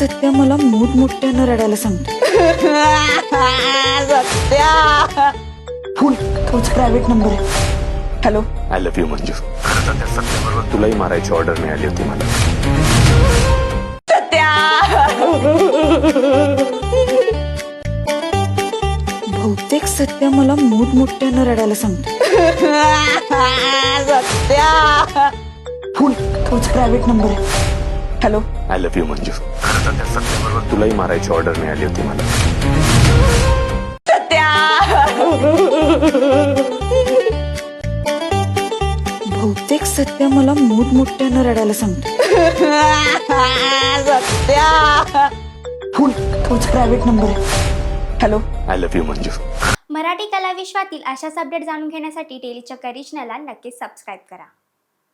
सत्या मला मोठमोठ्यानं रडायला सांगतो. सत्या फोन तोच प्रायव्हेट नंबर आहे. Hello, I love you Manju. खरं तर त्या सत्याबरोबर तुलाही मारायची ऑर्डर मिळाली होती मला. सत्या बहुतेक सत्या मला मोठमोठ्यानं रडायला सांगतो. सत्या फोन तोच प्रायव्हेट नंबर आहे. Hello, I love you Manju. खरं तर त्या सत्याबरोबर तुलाही मारायची ऑर्डर मिळाली होती मला. सत्या बहुतेक सत्या मला मोठमोठ्यानं रडायला सांगतो. सत्या फोन तोच प्रायव्हेट नंबर आहे. Hello, I love you Manju. Marathi कला विश्वातील अशाच अपडेट जाणून घेण्यासाठी डेली चक्कर रिजनला नक्कीच सबस्क्राईब करा.